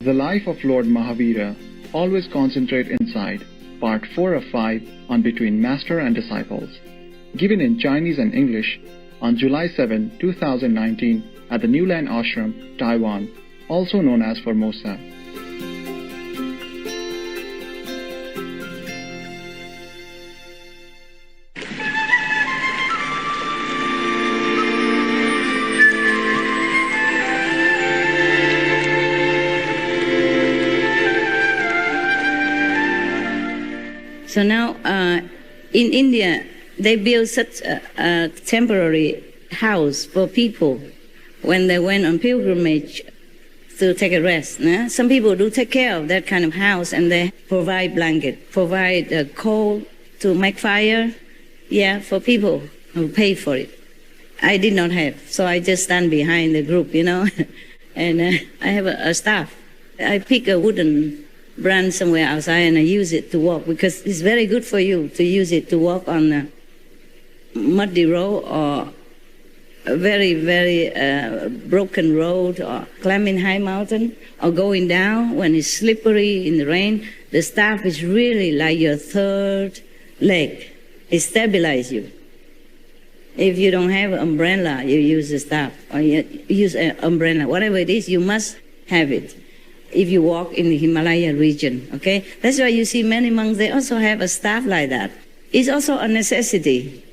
The Life of Lord Mahavira, Always Concentrate Inside, Part 4 of 5 on Between Master and Disciples. Given in Chinese and English on July 7, 2019 at the New Land Ashram, Taiwan, also known as Formosa. So now, in India, they built such a temporary house for people when they went on pilgrimage to take a rest. Nah? Some people do take care of that kind of house, and they provide blanket, provide coal to make fire, for people who pay for it. I did not have, so I just stand behind the group, and I have a staff. I pick a wooden branch somewhere outside and I use it to walk, because it's very good for you to use it to walk on a muddy road or a very, very broken road, or climbing high mountain, or going down when it's slippery in the rain. The staff is really like your third leg. It stabilizes you. If you don't have an umbrella, you use the staff, or you use an umbrella. Whatever it is, you must have it if you walk in the Himalaya region, okay? That's why you see many monks, they also have a staff like that. It's also a necessity.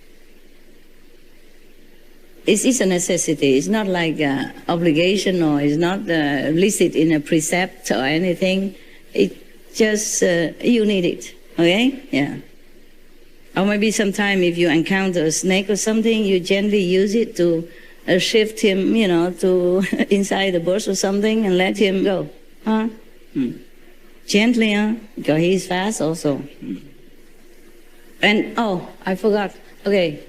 It is a necessity. It's not like an obligation, or it's not listed in a precept or anything. It just, you need it, okay? Yeah. Or maybe sometime if you encounter a snake or something, you gently use it to shift him, to inside the bush or something, and let him go. Huh? Gently, because he's fast also. And, I forgot. Okay.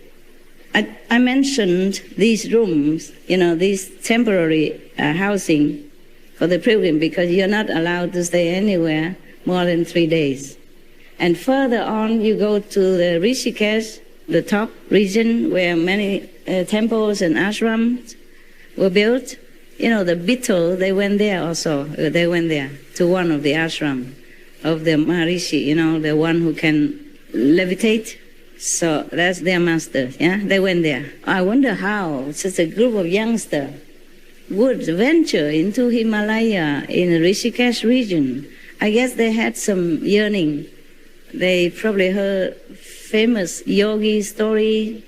I mentioned these rooms, these temporary housing for the pilgrim, because you're not allowed to stay anywhere more than 3 days. And further on, you go to the Rishikesh, the top region, where many temples and ashrams were built. The Beetle, they went there also. They went there to one of the ashram of the Maharishi, the one who can levitate. So that's their master, They went there. I wonder how such a group of youngsters would venture into Himalaya in the Rishikesh region. I guess they had some yearning. They probably heard famous yogi story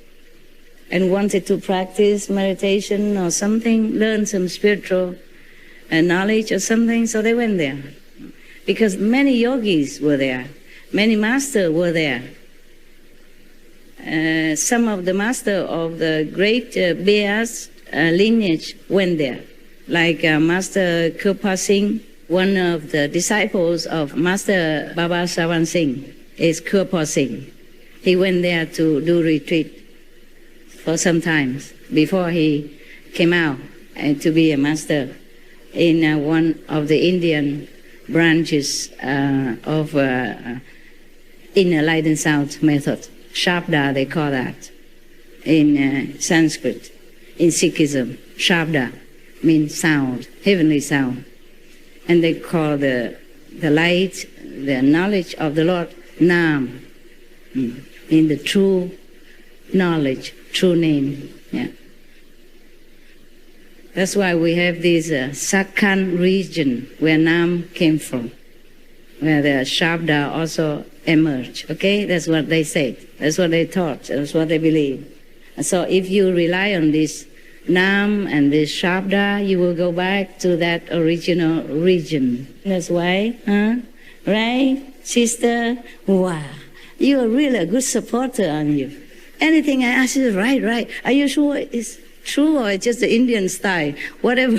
and wanted to practice meditation or something, learn some spiritual knowledge or something, so they went there. Because many yogis were there, many masters were there. Some of the masters of the great Bears lineage went there, like Master Kirpa Singh, one of the disciples of Master Baba Sawan Singh is Kirpa Singh. He went there to do retreat for some time before he came out to be a master in one of the Indian branches of Inner Light and Sound method. Shabda, they call that in Sanskrit. In Sikhism, Shabda means sound, heavenly sound. And they call the light, the knowledge of the Lord, Nam, in the true knowledge, true name. Yeah. That's why we have this Sakhan region where Nam came from, where the Shabda also emerged. Okay, that's what they said. That's what they taught. That's what they believe. So if you rely on this Nam and this Shabda, you will go back to that original region. That's why, right, sister? Wow, you are really a good supporter, aren't you? Anything I ask you, right. Are you sure it's true, or it's just the Indian style? Whatever.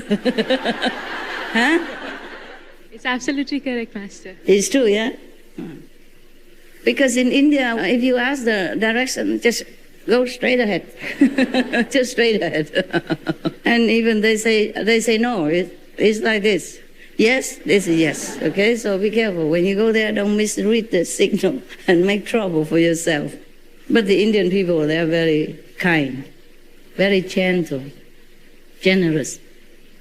Huh? It's absolutely correct, Master. It's true, yeah? Because in India, if you ask the direction, just go straight ahead. Just straight ahead. And even they say no, it's like this. Yes, this is yes. Okay, so be careful. When you go there, don't misread the signal and make trouble for yourself. But the Indian people, they are very kind, very gentle, generous,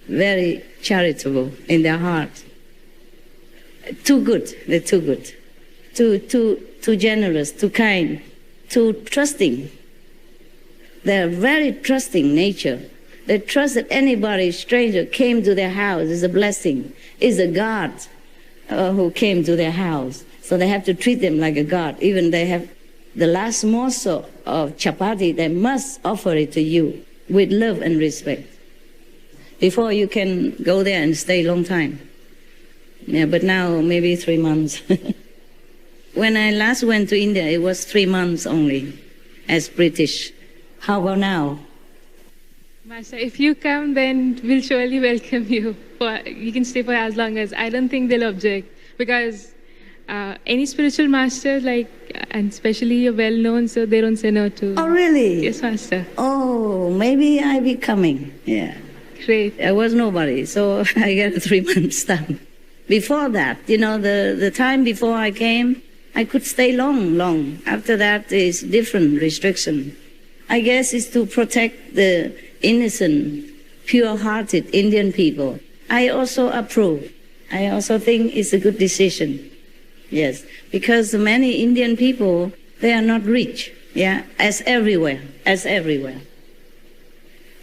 very charitable in their heart. too good. They're too good. Too generous, too kind, too trusting. They're very trusting nature. They trust that anybody, stranger, came to their house is a blessing, is a God who came to their house. So they have to treat them like a God. Even they have the last morsel of chapati, they must offer it to you with love and respect before you can go there and stay a long time. Yeah, but now maybe 3 months. When I last went to India, it was 3 months only as British. How about now? Master, if you come, then we'll surely welcome you. You can stay for as long as. I don't think they'll object, because any spiritual master, and especially you're well known, so they don't say no to. Oh, really? Yes, Master. Oh, maybe I'll be coming. Yeah. Great. I was nobody, so I got a 3 month stamp. Before that, the time before I came, I could stay long. After that is different restriction. I guess it's to protect the innocent, pure-hearted Indian people. I also approve. I also think it's a good decision. Yes, because many Indian people, they are not rich. Yeah, as everywhere.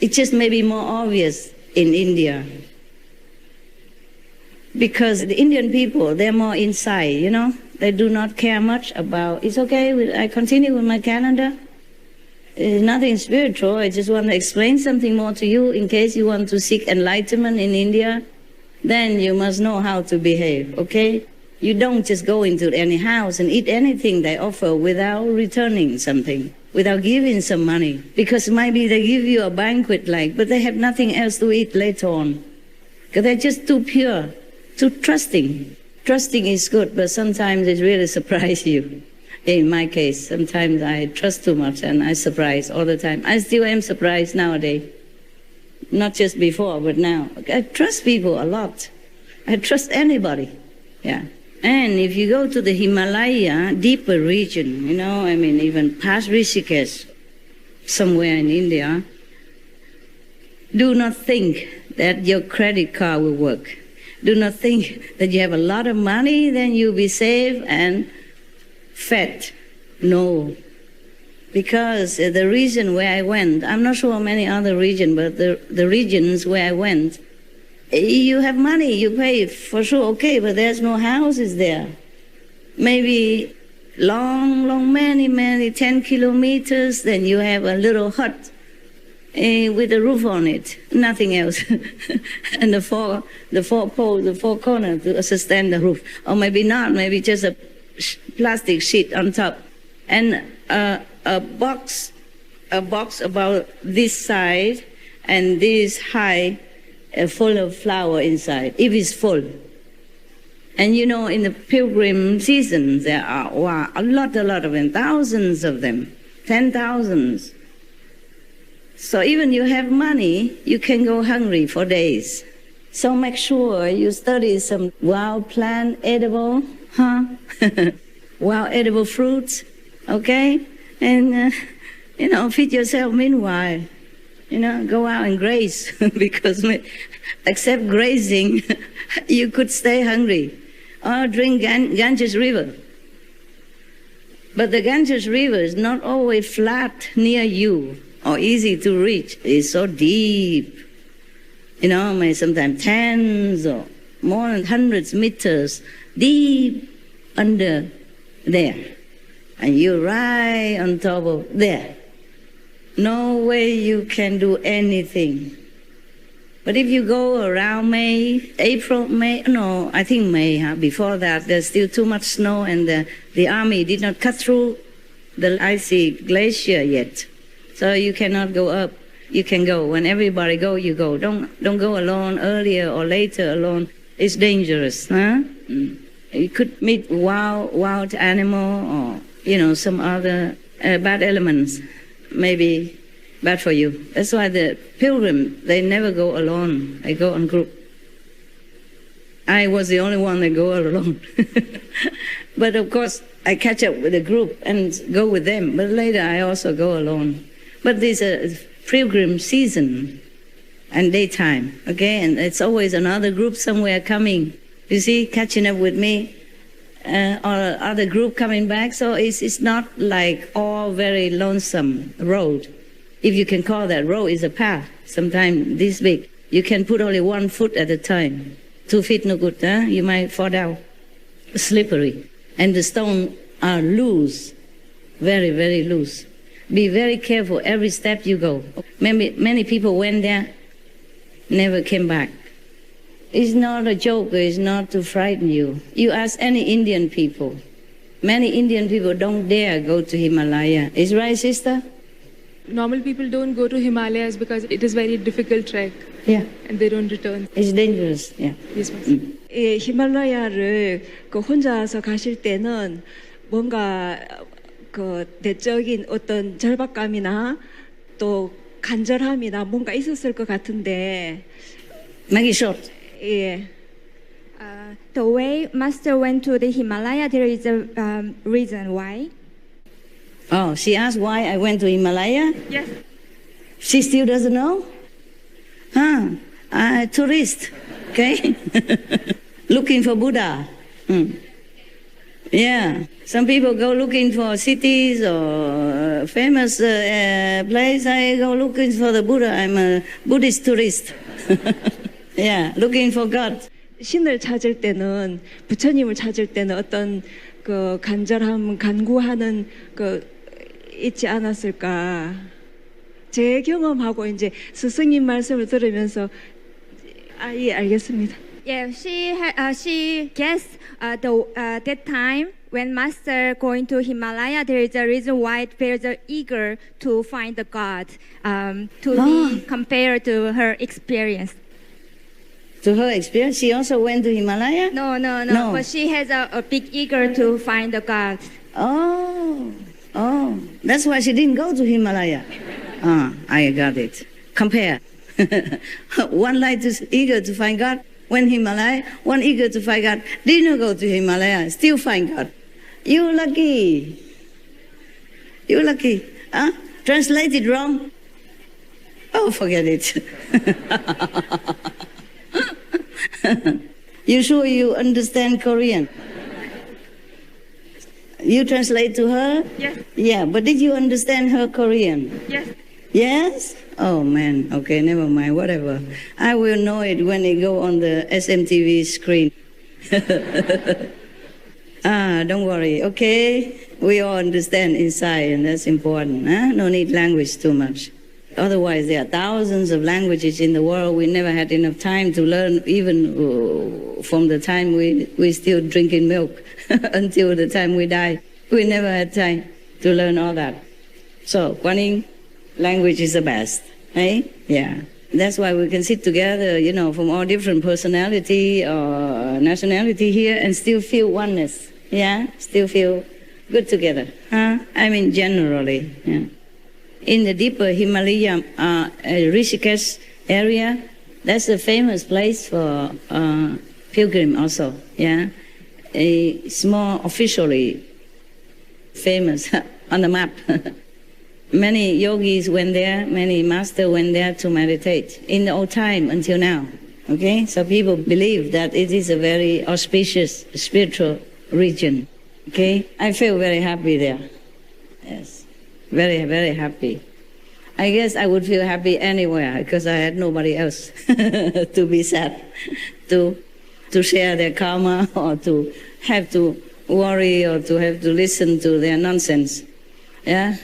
It just may be more obvious in India. Because the Indian people, they're more inside, They do not care much about, it's okay, I continue with my calendar. It's nothing spiritual. I just want to explain something more to you in case you want to seek enlightenment in India. Then you must know how to behave, okay? You don't just go into any house and eat anything they offer without returning something, without giving some money. Because maybe they give you a banquet but they have nothing else to eat later on. Because they're just too pure, too trusting. Trusting is good, but sometimes it really surprises you. In my case, sometimes I trust too much and I surprise all the time. I still am surprised nowadays. Not just before, but now. I trust people a lot. I trust anybody. Yeah. And if you go to the Himalaya, deeper region, even past Rishikesh, somewhere in India, do not think that your credit card will work. Do not think that you have a lot of money, then you'll be safe and fed. No. Because the region where I went, I'm not sure many other regions, but the regions where I went, you have money, you pay for sure, okay, but there's no houses there. Maybe many 10 kilometers, then you have a little hut with a roof on it, nothing else. And the four poles, the four corners to sustain the roof. Or maybe not, maybe just a plastic sheet on top. And a box about this side and this high, full of flower inside, if it's full. And in the pilgrim season, there are a lot of them, thousands of them, 10,000s. So even you have money, you can go hungry for days. So make sure you study some wild plant, edible, wild edible fruits, okay? And, feed yourself meanwhile. Go out and graze, because except grazing, you could stay hungry. Or drink Ganges River. But the Ganges River is not always flat near you or easy to reach. It's so deep. Maybe sometimes tens or more than hundreds meters deep under there. And you're right on top of there. No way you can do anything. But if you go around May, I think May, before that, there's still too much snow and the army did not cut through the icy glacier yet. So you cannot go up. You can go. When everybody go, you go. Don't go alone earlier or later alone. It's dangerous. You could meet wild animal or, some other bad elements. Maybe bad for you. That's why the pilgrim, they never go alone. They go on group. I was the only one that go alone. But of course, I catch up with the group and go with them. But later, I also go alone. But there's a pilgrim season and daytime, okay? And it's always another group somewhere coming you see, catching up with me, or other group coming back. So it's not like all very lonesome road. If you can call that road, is a path, sometimes this big. You can put only 1 foot at a time. 2 feet no good, huh? You might fall down. Slippery. And the stones are loose, very, very loose. Be very careful every step you go. Many people went there, never came back. It's not a joke, it's not to frighten you. You ask any Indian people. Many Indian people don't dare go to Himalaya. Is right, sister? Normal people don't go to Himalayas because it is very difficult trek. Yeah. And they don't return. It's dangerous, yeah. Yes, ma'am. 예, 히말라야를 혼자서 가실 때는 뭔가 그 내적인 어떤 절박감이나 또 간절함이나 뭔가 있었을 것 같은데. Make it short. 예. The way Master went to the Himalaya, there is a reason why. Oh, she asked why I went to Himalaya? Yes. She still doesn't know? Tourist, okay? Looking for Buddha. Yeah, some people go looking for cities or famous place. I go looking for the Buddha. I'm a Buddhist tourist. Yeah, looking for God. 신을 찾을 때는 부처님을 찾을 때는 어떤 그 간절함, 간구하는 그 있지 않았을까? 제 경험하고 이제 스승님 말씀을 들으면서 예, 알겠습니다. Yeah, she guessed that time when Master going to Himalaya, there is a reason why there is a eager to find the God, to be compared to her experience. To her experience, she also went to Himalaya? No. But she has a big eager to find the God. Oh, that's why she didn't go to Himalaya. I got it. Compare. One like eager to find God, went Himalaya. One eager to find God, didn't go to Himalaya, still find God. You lucky. You lucky. Translated wrong? Oh, forget it. You sure you understand Korean? You translate to her? Yes. Yeah, but did you understand her Korean? Yes. Yes? Oh man, okay, never mind, whatever. I will know it when it go on the SMTV screen. Don't worry, okay? We all understand inside, and that's important. No need language too much. Otherwise, there are thousands of languages in the world. We never had enough time to learn, even from the time we still drinking milk until the time we die. We never had time to learn all that. So, Guanyin, language is the best, eh? Yeah. That's why we can sit together, from all different personality or nationality here and still feel oneness. Yeah? Still feel good together. I mean, generally, yeah. In the deeper Himalaya, Rishikesh area, that's a famous place for pilgrim also, yeah? It's more officially famous on the map. Many yogis went there, many masters went there to meditate in the old time until now, okay? So people believe that it is a very auspicious spiritual region, okay? I feel very happy there, yes. Very, very happy. I guess I would feel happy anywhere because I had nobody else to be sad, to share their karma or to have to worry or to have to listen to their nonsense. Yeah?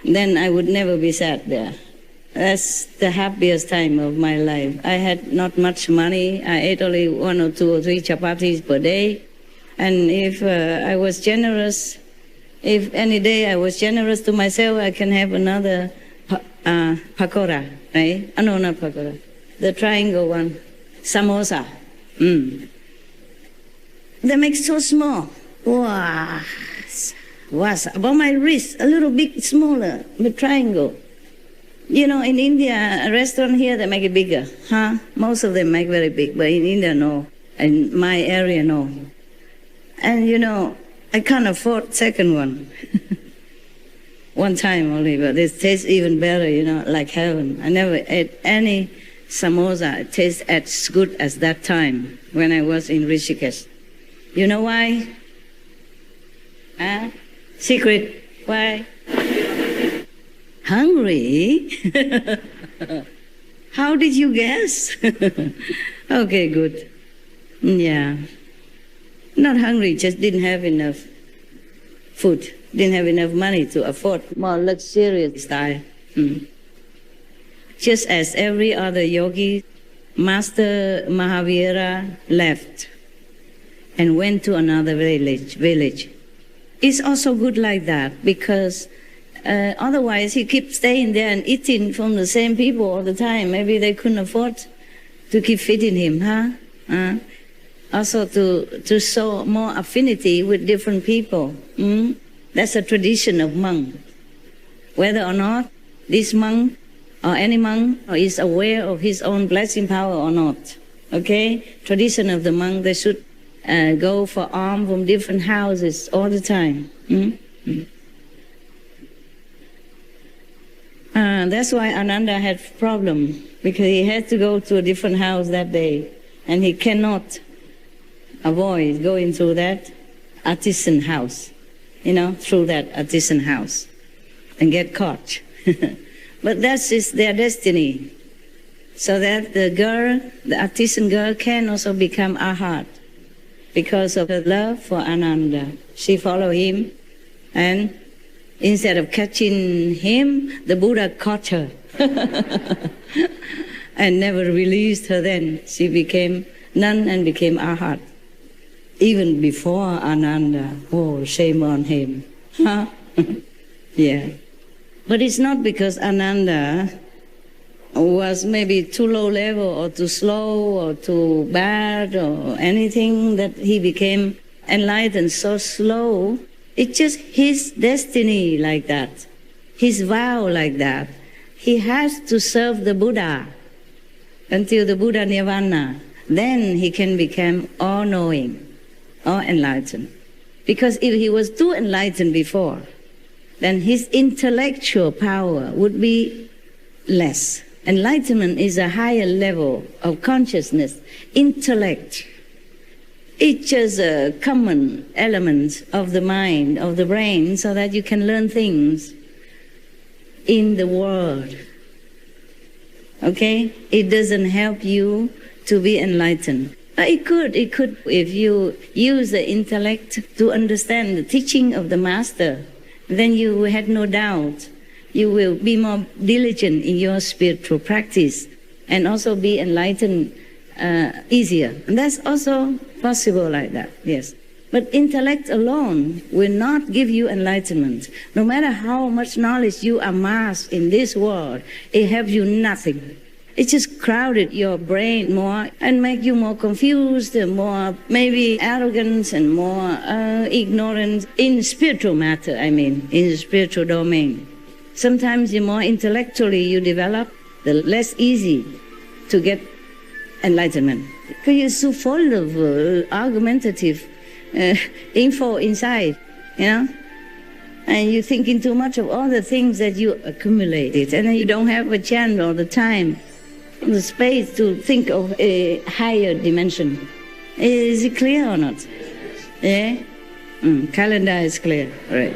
Then I would never be sad there. That's the happiest time of my life. I had not much money. I ate only 1 or 2 or 3 chapatis per day. And if I was generous, if any day I was generous to myself, I can have another pakora, right? No, not pakora. The triangle one. Samosa. They make so small. Wow. Was about my wrist, a little bit smaller, the triangle. In India, a restaurant here, they make it bigger, Most of them make very big, but in India, no. In my area, no. And, I can't afford second one. One time only, but it tastes even better, like heaven. I never ate any samosa tastes as good as that time when I was in Rishikesh. You know why? Secret. Why? Hungry? How did you guess? Okay, good. Yeah. Not hungry, just didn't have enough food, didn't have enough money to afford more luxurious style. Just as every other yogi, Master Mahavira left and went to another village. It's also good like that, because otherwise he keeps staying there and eating from the same people all the time. Maybe they couldn't afford to keep feeding him, huh? Also to show more affinity with different people. That's a tradition of monk. Whether or not this monk or any monk is aware of his own blessing power or not. Okay? Tradition of the monk, they should go for alms from different houses all the time. That's why Ananda had problem, because he had to go to a different house that day, and he cannot avoid going through that artisan house, through that artisan house, and get caught. But that's just their destiny. So that the artisan girl can also become arhat because of her love for Ananda. She followed him, and instead of catching him, the Buddha caught her and never released her then. She became nun and became arhat. Even before Ananda. Oh, shame on him. Huh? Yeah. But it's not because Ananda was maybe too low level or too slow or too bad or anything that he became enlightened so slow. It's just his destiny like that, his vow like that. He has to serve the Buddha until the Buddha Nirvana. Then he can become all-knowing or enlightened. Because if he was too enlightened before, then his intellectual power would be less. Enlightenment is a higher level of consciousness, intellect. It's just a common element of the mind, of the brain, so that you can learn things in the world. Okay? It doesn't help you to be enlightened. It could, if you use the intellect to understand the teaching of the Master, then you had no doubt. You will be more diligent in your spiritual practice and also be enlightened easier. And that's also possible like that, yes. But intellect alone will not give you enlightenment. No matter how much knowledge you amass in this world, it helps you nothing. It just crowded your brain more and make you more confused and more maybe arrogant and more ignorant in spiritual matter, in the spiritual domain. Sometimes the more intellectually you develop, the less easy to get enlightenment. Because you're so full of argumentative info inside, and you're thinking too much of all the things that you accumulated, and then you don't have a chance all the time, the space to think of a higher dimension. Is it clear or not? Yeah? Calendar is clear, right.